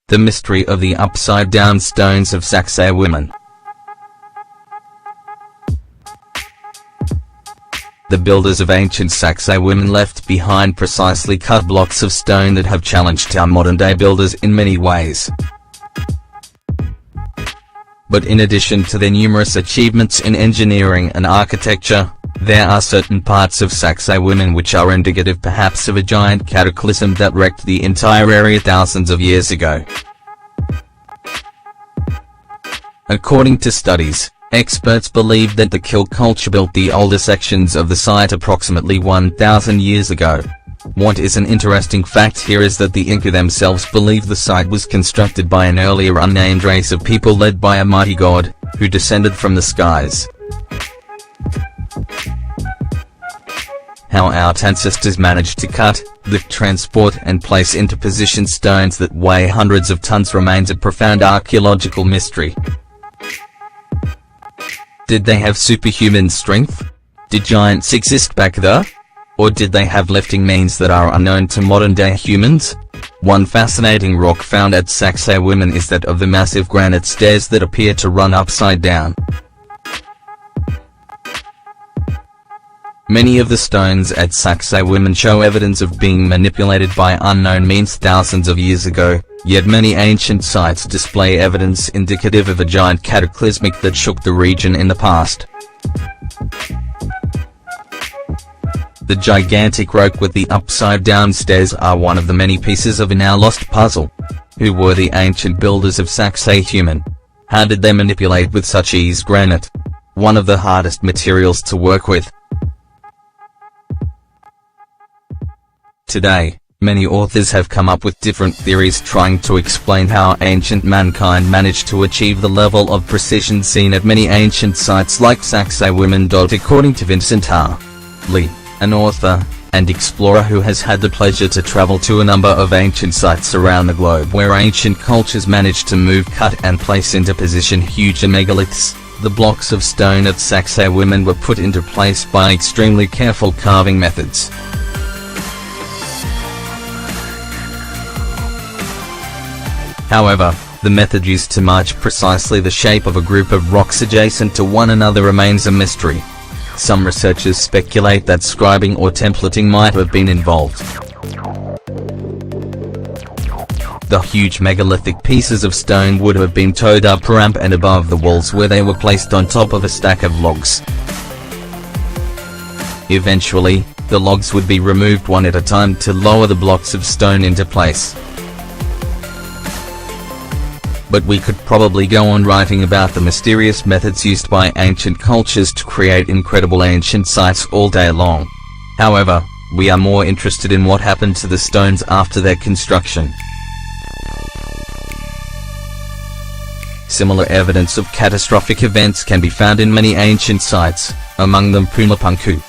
The mystery of the upside-down stones of Sacsayhuaman. The builders of ancient Sacsayhuaman left behind precisely cut blocks of stone that have challenged our modern-day builders in many ways. But in addition to their numerous achievements in engineering and architecture, there are certain parts of Sacsayhuaman which are indicative perhaps of a giant cataclysm that wrecked the entire area thousands of years ago. According to studies, experts believe that the Kill culture built the older sections of the site approximately 1,000 years ago. What is an interesting fact here is that the Inca themselves believe the site was constructed by an earlier unnamed race of people led by a mighty god, who descended from the skies. How our ancestors managed to cut, lift, transport and place into position stones that weigh hundreds of tons remains a profound archaeological mystery. Did they have superhuman strength? Did giants exist back there? Or did they have lifting means that are unknown to modern-day humans? One fascinating rock found at Sacsayhuaman is that of the massive granite stairs that appear to run upside down. Many of the stones at Sacsayhuaman show evidence of being manipulated by unknown means thousands of years ago, yet many ancient sites display evidence indicative of a giant cataclysmic that shook the region in the past. The gigantic rock with the upside-down stairs are one of the many pieces of a now-lost puzzle. Who were the ancient builders of Sacsayhuaman? How did they manipulate with such ease granite? One of the hardest materials to work with. Today, many authors have come up with different theories trying to explain how ancient mankind managed to achieve the level of precision seen at many ancient sites like Sacsayhuaman. According to Vincent R. Lee, an author and explorer who has had the pleasure to travel to a number of ancient sites around the globe where ancient cultures managed to move, cut and place into position huge megaliths, the blocks of stone at Sacsayhuaman were put into place by extremely careful carving methods. However, the method used to match precisely the shape of a group of rocks adjacent to one another remains a mystery. Some researchers speculate that scribing or templating might have been involved. The huge megalithic pieces of stone would have been towed up ramp and above the walls where they were placed on top of a stack of logs. Eventually, the logs would be removed one at a time to lower the blocks of stone into place. But we could probably go on writing about the mysterious methods used by ancient cultures to create incredible ancient sites all day long. However, we are more interested in what happened to the stones after their construction. Similar evidence of catastrophic events can be found in many ancient sites, among them Pumapunku.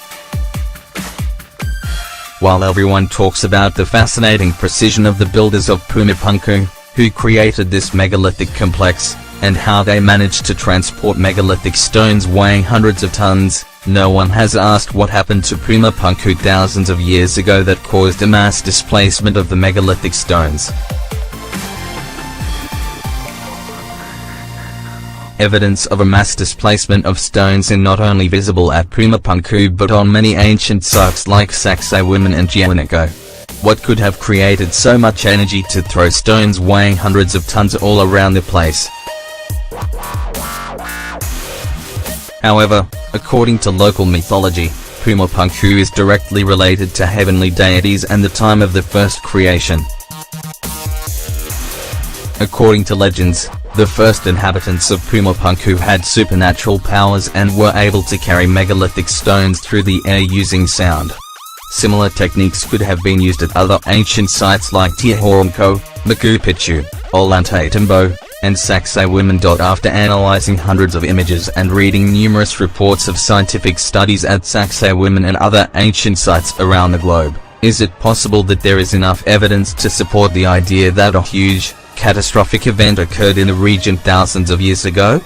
While everyone talks about the fascinating precision of the builders of Pumapunku, who created this megalithic complex, and how they managed to transport megalithic stones weighing hundreds of tons, no one has asked what happened to Pumapunku thousands of years ago that caused a mass displacement of the megalithic stones. Evidence of a mass displacement of stones is not only visible at Pumapunku but on many ancient sites like Sacsayhuaman and Gianiko. What could have created so much energy to throw stones weighing hundreds of tons all around the place? However, according to local mythology, Pumapunku is directly related to heavenly deities and the time of the first creation. According to legends, the first inhabitants of Pumapunku had supernatural powers and were able to carry megalithic stones through the air using sound. Similar techniques could have been used at other ancient sites like Tiahuanaco, Machu Picchu, Ollantaytambo, and Sacsayhuaman. After analyzing hundreds of images and reading numerous reports of scientific studies at Sacsayhuaman and other ancient sites around the globe, is it possible that there is enough evidence to support the idea that a huge, catastrophic event occurred in the region thousands of years ago?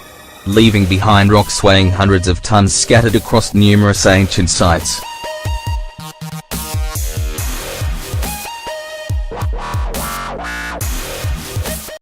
leaving behind rocks weighing hundreds of tons scattered across numerous ancient sites.